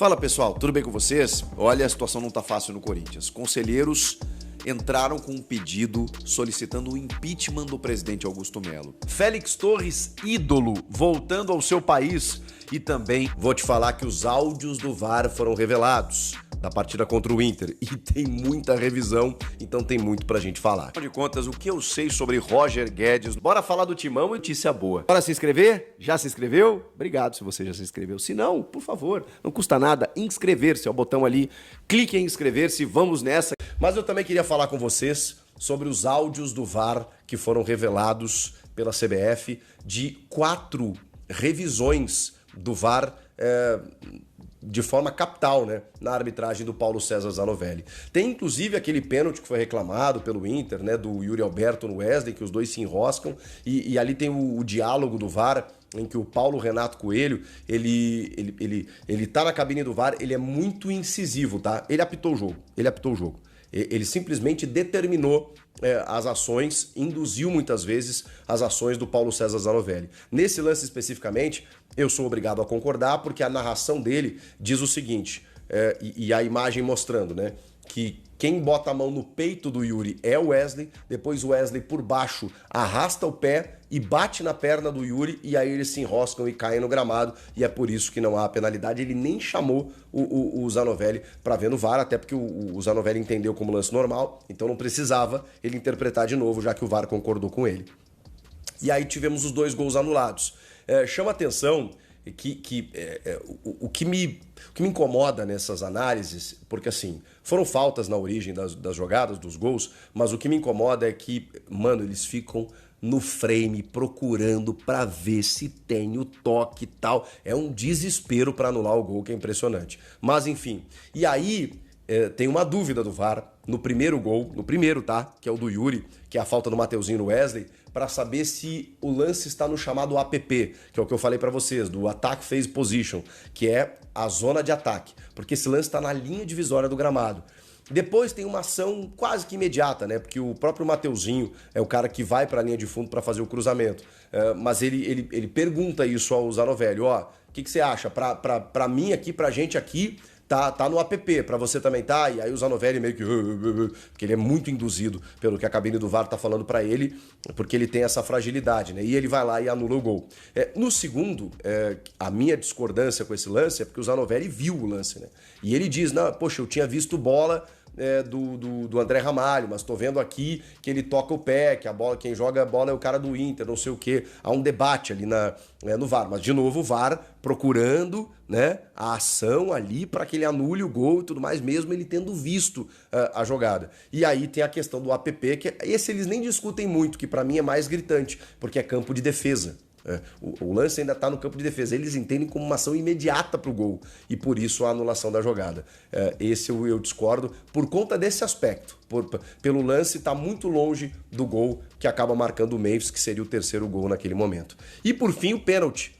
Fala pessoal, tudo bem com vocês? Olha, a situação não tá fácil no Corinthians. Conselheiros entraram com um pedido solicitando o impeachment do presidente Augusto Melo. Félix Torres, ídolo, voltando ao seu país. E também vou te falar que os áudios do VAR foram revelados da partida contra o Inter. E tem muita revisão, então tem muito pra gente falar. Afinal de contas, o que eu sei sobre Roger Guedes? Bora falar do Timão e notícia boa. Bora se inscrever? Já se inscreveu? Obrigado se você já se inscreveu. Se não, por favor, não custa nada inscrever-se. É o botão ali, clique em inscrever-se, vamos nessa. Mas eu também queria falar com vocês sobre os áudios do VAR que foram revelados pela CBF de 4 revisões do VAR de forma capital, né, na arbitragem do Paulo César Zanovelli. Tem inclusive aquele pênalti que foi reclamado pelo Inter, né, do Yuri Alberto no Wesley, que os dois se enroscam, e ali tem o diálogo do VAR, em que o Paulo Renato Coelho, ele tá na cabine do VAR, ele é muito incisivo, tá? Ele apitou o jogo. Ele simplesmente determinou as ações, induziu muitas vezes as ações do Paulo César Zanovelli. Nesse lance especificamente, eu sou obrigado a concordar, porque a narração dele diz o seguinte, e a imagem mostrando, né, que quem bota a mão no peito do Yuri é o Wesley, depois o Wesley por baixo arrasta o pé e bate na perna do Yuri, e aí eles se enroscam e caem no gramado, e é por isso que não há penalidade. Ele nem chamou o Zanovelli para ver no VAR, até porque o Zanovelli entendeu como lance normal, então não precisava ele interpretar de novo, já que o VAR concordou com ele. E aí tivemos os 2 gols anulados. Chama atenção o que me incomoda nessas análises, porque assim, foram faltas na origem das jogadas, dos gols, mas o que me incomoda é que, mano, eles ficam no frame procurando pra ver se tem o toque e tal. É um desespero pra anular o gol, que é impressionante. Mas enfim, e aí tem uma dúvida do VAR no primeiro gol, no primeiro, tá? Que é o do Yuri, que é a falta do Mateuzinho no Wesley, para saber se o lance está no chamado APP, que é o que eu falei para vocês, do Attack Phase Position, que é a zona de ataque, porque esse lance está na linha divisória do gramado. Depois tem uma ação quase que imediata, né? Porque o próprio Mateuzinho é o cara que vai para a linha de fundo para fazer o cruzamento. Mas ele pergunta isso ao Zanovelli, ó, o que você acha? Para mim aqui, pra gente aqui, tá no APP, pra você também tá? E aí o Zanovelli meio que... Porque ele é muito induzido pelo que a cabine do VAR tá falando pra ele, porque ele tem essa fragilidade, né? E ele vai lá e anula o gol. No segundo, a minha discordância com esse lance é porque o Zanovelli viu o lance, né? E ele diz, não, poxa, eu tinha visto bola do André Ramalho, mas tô vendo aqui que ele toca o pé, que a bola, quem joga a bola é o cara do Inter, não sei o quê. Há um debate ali no VAR, mas de novo o VAR procurando, né, a ação ali para que ele anule o gol e tudo mais, mesmo ele tendo visto a jogada. E aí tem a questão do APP, que esse eles nem discutem muito, que para mim é mais gritante, porque é campo de defesa. O lance ainda está no campo de defesa. Eles entendem como uma ação imediata para o gol e por isso a anulação da jogada. Esse eu discordo por conta desse aspecto. Pelo lance está muito longe do gol que acaba marcando o Memphis, que seria o terceiro gol naquele momento. E por fim o pênalti,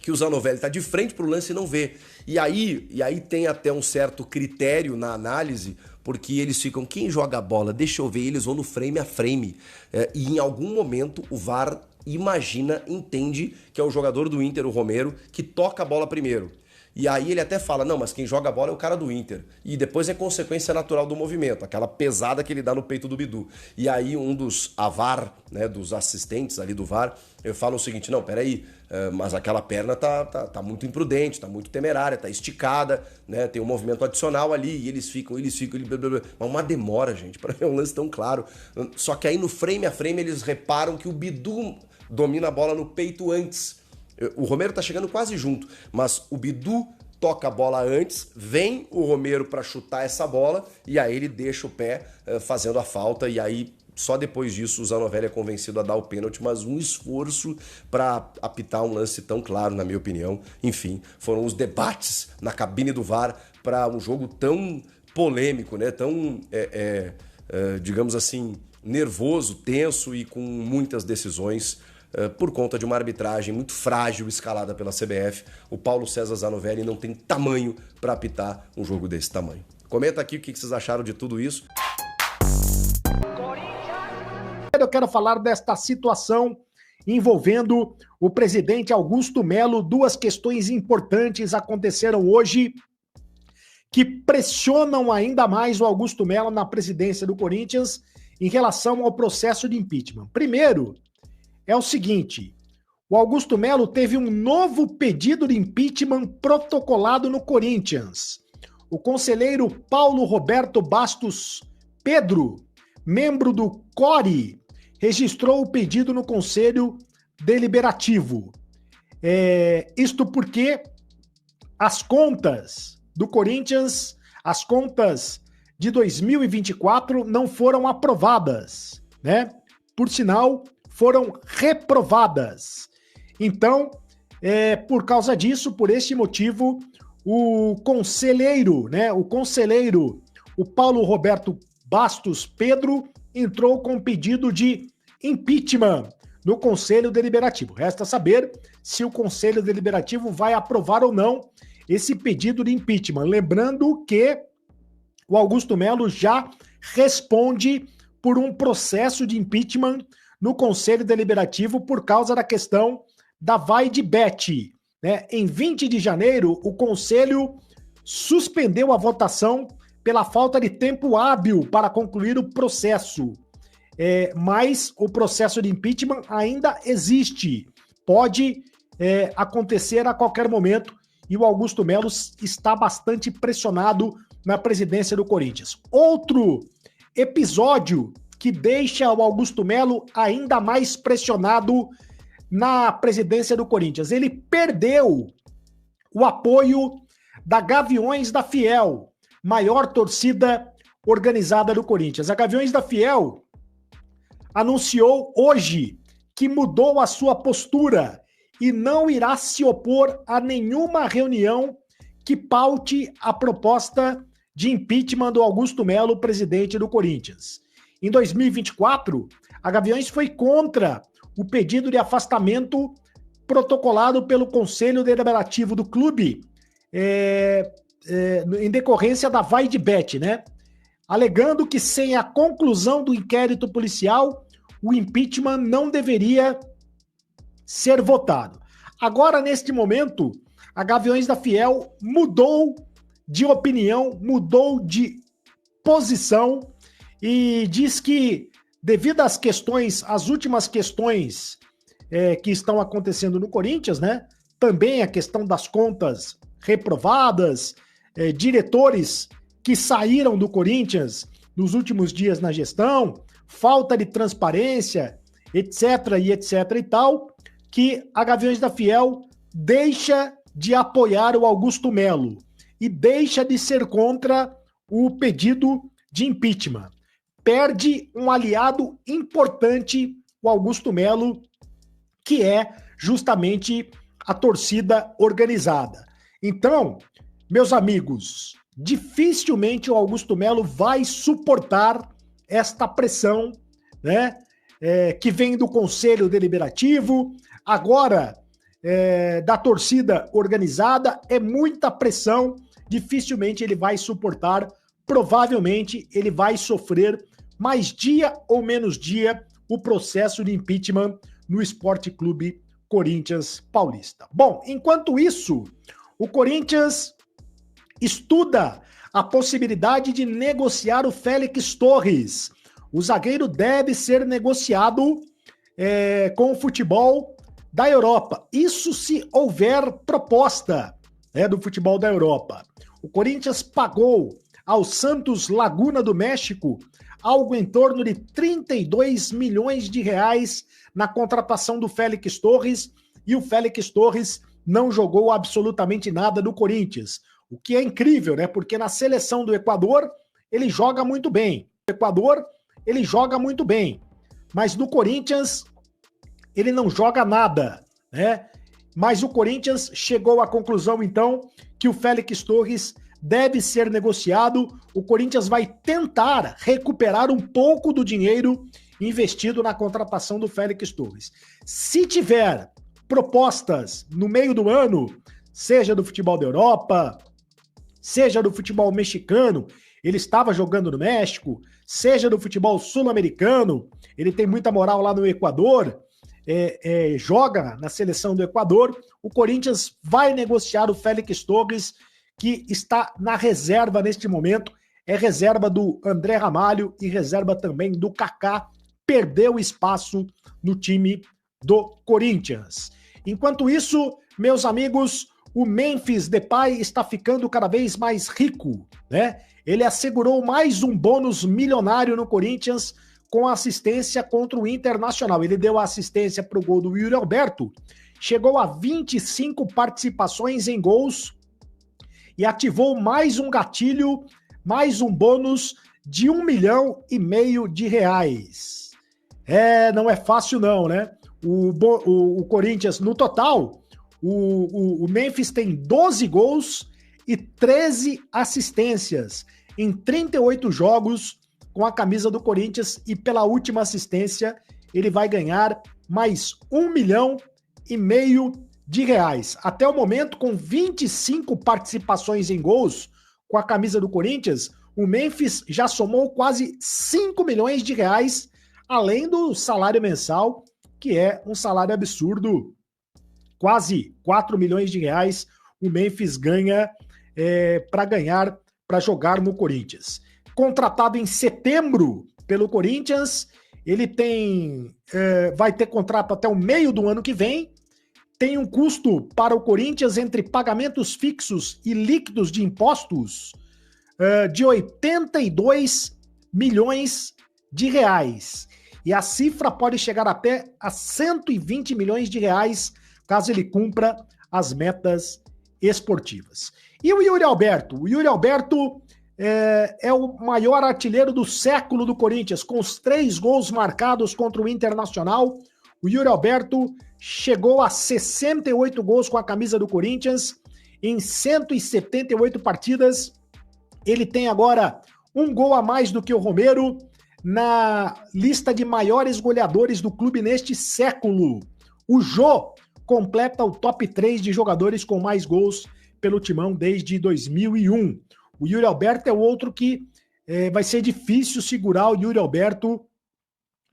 que o Zanovelli está de frente para o lance e não vê. E aí tem até um certo critério na análise, porque eles ficam, quem joga a bola, deixa eu ver, eles vão no frame a frame. E em algum momento o VAR entende que é o jogador do Inter, o Romero, que toca a bola primeiro. E aí ele até fala, não, mas quem joga a bola é o cara do Inter. E depois é consequência natural do movimento, aquela pesada que ele dá no peito do Bidu. E aí um dos VAR, né, dos assistentes ali do VAR, fala o seguinte, não, peraí, mas aquela perna tá muito imprudente, tá muito temerária, tá esticada, né, tem um movimento adicional ali, e eles ficam, mas uma demora, gente, para ver um lance tão claro. Só que aí no frame a frame eles reparam que o Bidu domina a bola no peito antes. O Romero tá chegando quase junto, mas o Bidu toca a bola antes, vem o Romero para chutar essa bola e aí ele deixa o pé fazendo a falta e aí só depois disso o Zanovelli é convencido a dar o pênalti, mas um esforço para apitar um lance tão claro, na minha opinião. Enfim, foram os debates na cabine do VAR para um jogo tão polêmico, né? Tão, digamos assim, nervoso, tenso e com muitas decisões por conta de uma arbitragem muito frágil escalada pela CBF. O Paulo César Zanovelli não tem tamanho para apitar um jogo desse tamanho. Comenta aqui o que vocês acharam de tudo isso. Eu quero falar desta situação envolvendo o presidente Augusto Melo. 2 questões importantes aconteceram hoje que pressionam ainda mais o Augusto Melo na presidência do Corinthians em relação ao processo de impeachment. Primeiro, é o seguinte: o Augusto Melo teve um novo pedido de impeachment protocolado no Corinthians. O conselheiro Paulo Roberto Bastos Pedro, membro do CORE, registrou o pedido no Conselho Deliberativo. Isto porque as contas do Corinthians, as contas de 2024 não foram aprovadas, né? Por sinal, foram reprovadas. Então, por causa disso, por este motivo, o conselheiro, o Paulo Roberto Bastos Pedro, entrou com pedido de impeachment no Conselho Deliberativo. Resta saber se o Conselho Deliberativo vai aprovar ou não esse pedido de impeachment. Lembrando que o Augusto Melo já responde por um processo de impeachment no Conselho Deliberativo por causa da questão da vai de bet, né? Em 20 de janeiro, o Conselho suspendeu a votação pela falta de tempo hábil para concluir o processo. Mas o processo de impeachment ainda existe. Pode acontecer a qualquer momento e o Augusto Melo está bastante pressionado na presidência do Corinthians. Outro episódio que deixa o Augusto Melo ainda mais pressionado na presidência do Corinthians. Ele perdeu o apoio da Gaviões da Fiel, maior torcida organizada do Corinthians. A Gaviões da Fiel anunciou hoje que mudou a sua postura e não irá se opor a nenhuma reunião que paute a proposta de impeachment do Augusto Melo, presidente do Corinthians. Em 2024, a Gaviões foi contra o pedido de afastamento protocolado pelo Conselho Deliberativo do clube em decorrência da vai de bet, né? Alegando que sem a conclusão do inquérito policial, o impeachment não deveria ser votado. Agora, neste momento, a Gaviões da Fiel mudou de opinião, mudou de posição e diz que, devido às questões, às últimas questões que estão acontecendo no Corinthians, né? Também a questão das contas reprovadas, diretores que saíram do Corinthians nos últimos dias na gestão, falta de transparência, etc e tal, que a Gaviões da Fiel deixa de apoiar o Augusto Melo e deixa de ser contra o pedido de impeachment. Perde um aliado importante, o Augusto Melo, que é justamente a torcida organizada. Então, meus amigos, dificilmente o Augusto Melo vai suportar esta pressão, né, que vem do Conselho Deliberativo, agora da torcida organizada, é muita pressão, dificilmente ele vai suportar, provavelmente ele vai sofrer mais dia ou menos dia o processo de impeachment no Sport Clube Corinthians Paulista. Bom, enquanto isso, o Corinthians estuda a possibilidade de negociar o Félix Torres. O zagueiro deve ser negociado com o futebol da Europa. Isso se houver proposta do futebol da Europa. O Corinthians pagou ao Santos Laguna do México algo em torno de 32 milhões de reais na contratação do Félix Torres, e o Félix Torres não jogou absolutamente nada no Corinthians. O que é incrível, né? Porque na seleção do Equador ele joga muito bem. No Equador ele joga muito bem. Mas no Corinthians ele não joga nada, né? Mas o Corinthians chegou à conclusão, então, que o Félix Torres deve ser negociado. O Corinthians vai tentar recuperar um pouco do dinheiro investido na contratação do Félix Torres. Se tiver propostas no meio do ano, seja do futebol da Europa, seja do futebol mexicano, ele estava jogando no México, seja do futebol sul-americano, ele tem muita moral lá no Equador, joga na seleção do Equador, o Corinthians vai negociar o Félix Torres, que está na reserva neste momento, é reserva do André Ramalho e reserva também do Kaká, perdeu espaço no time do Corinthians. Enquanto isso, meus amigos, o Memphis Depay está ficando cada vez mais rico, né? Ele assegurou mais um bônus milionário no Corinthians com assistência contra o Internacional. Ele deu a assistência para o gol do Yuri Alberto, chegou a 25 participações em gols e ativou mais um gatilho, mais um bônus de R$1,5 milhão de reais. Não é fácil não, né? O Corinthians, no total, o Memphis tem 12 gols e 13 assistências em 38 jogos com a camisa do Corinthians, e pela última assistência ele vai ganhar mais R$1,5 milhão de reais. Até o momento, com 25 participações em gols com a camisa do Corinthians, o Memphis já somou quase 5 milhões de reais, além do salário mensal, que é um salário absurdo, quase 4 milhões de reais o Memphis ganha para jogar no Corinthians. Contratado em setembro pelo Corinthians, ele vai ter contrato até o meio do ano que vem, tem um custo para o Corinthians entre pagamentos fixos e líquidos de impostos de 82 milhões de reais. E a cifra pode chegar até a 120 milhões de reais caso ele cumpra as metas esportivas. E o Yuri Alberto? O Yuri Alberto é o maior artilheiro do século do Corinthians, com os 3 gols marcados contra o Internacional. O Yuri Alberto chegou a 68 gols com a camisa do Corinthians em 178 partidas. Ele tem agora um gol a mais do que o Romero na lista de maiores goleadores do clube neste século. O Jô completa o top 3 de jogadores com mais gols pelo Timão desde 2001. O Yuri Alberto é o outro que vai ser difícil segurar o Yuri Alberto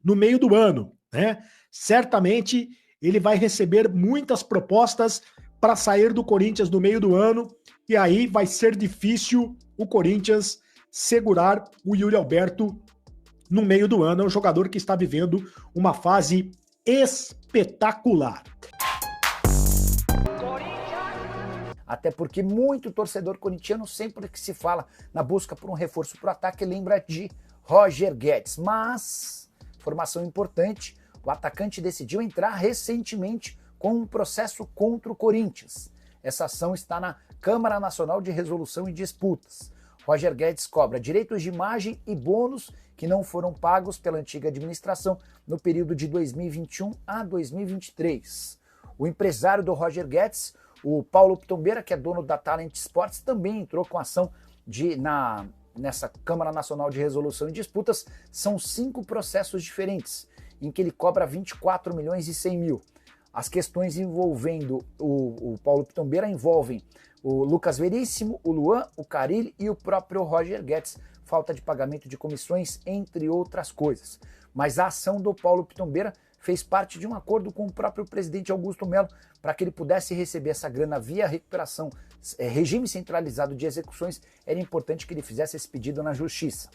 no meio do ano, né? Certamente ele vai receber muitas propostas para sair do Corinthians no meio do ano, e aí vai ser difícil o Corinthians segurar o Yuri Alberto no meio do ano. É um jogador que está vivendo uma fase espetacular. Até porque muito torcedor corintiano, sempre que se fala na busca por um reforço para o ataque, lembra de Roger Guedes. Mas, informação importante, o atacante decidiu entrar recentemente com um processo contra o Corinthians. Essa ação está na Câmara Nacional de Resolução e Disputas. Roger Guedes cobra direitos de imagem e bônus que não foram pagos pela antiga administração no período de 2021 a 2023. O empresário do Roger Guedes, o Paulo Pitombeira, que é dono da Talent Sports, também entrou com ação nessa Câmara Nacional de Resolução e Disputas. São 5 processos diferentes, em que ele cobra 24 milhões e 100 mil. As questões envolvendo o Paulo Pitombeira envolvem o Lucas Veríssimo, o Luan, o Carille e o próprio Roger Guedes, falta de pagamento de comissões, entre outras coisas. Mas a ação do Paulo Pitombeira fez parte de um acordo com o próprio presidente Augusto Melo para que ele pudesse receber essa grana via recuperação, regime centralizado de execuções. Era importante que ele fizesse esse pedido na justiça.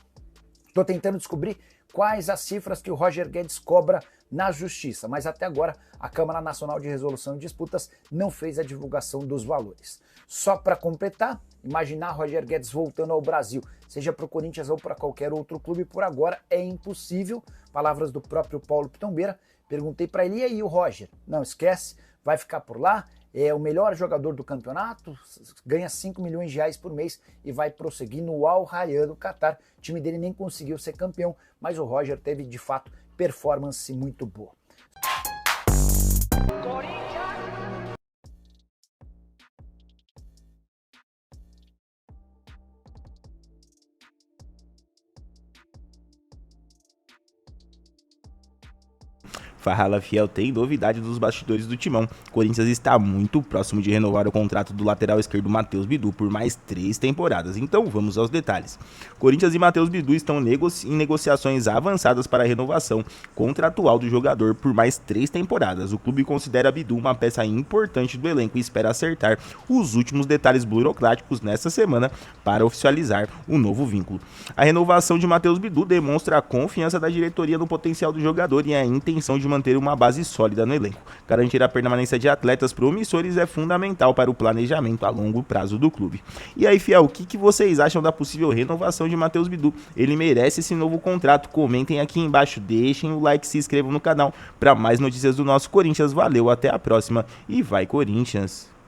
Estou tentando descobrir quais as cifras que o Roger Guedes cobra na justiça, mas até agora a Câmara Nacional de Resolução de Disputas não fez a divulgação dos valores. Só para completar, imaginar Roger Guedes voltando ao Brasil, seja para o Corinthians ou para qualquer outro clube, por agora é impossível. Palavras do próprio Paulo Pitombeira. Perguntei para ele, e aí o Roger? Não esquece, vai ficar por lá, é o melhor jogador do campeonato, ganha 5 milhões de reais por mês e vai prosseguir no Al Rayyan do Catar. O time dele nem conseguiu ser campeão, mas o Roger teve de fato performance muito boa. Fala Fiel, tem novidade dos bastidores do Timão. Corinthians está muito próximo de renovar o contrato do lateral esquerdo Matheus Bidu por mais 3 temporadas. Então vamos aos detalhes. Corinthians e Matheus Bidu estão em negociações avançadas para a renovação contratual do jogador por mais 3 temporadas. O clube considera Bidu uma peça importante do elenco e espera acertar os últimos detalhes burocráticos nesta semana para oficializar o novo vínculo. A renovação de Matheus Bidu demonstra a confiança da diretoria no potencial do jogador e a intenção de manter uma base sólida no elenco. Garantir a permanência de atletas promissores é fundamental para o planejamento a longo prazo do clube. E aí, Fiel, o que vocês acham da possível renovação de Matheus Bidu? Ele merece esse novo contrato? Comentem aqui embaixo, deixem o like, se inscrevam no canal para mais notícias do nosso Corinthians. Valeu, até a próxima e vai Corinthians!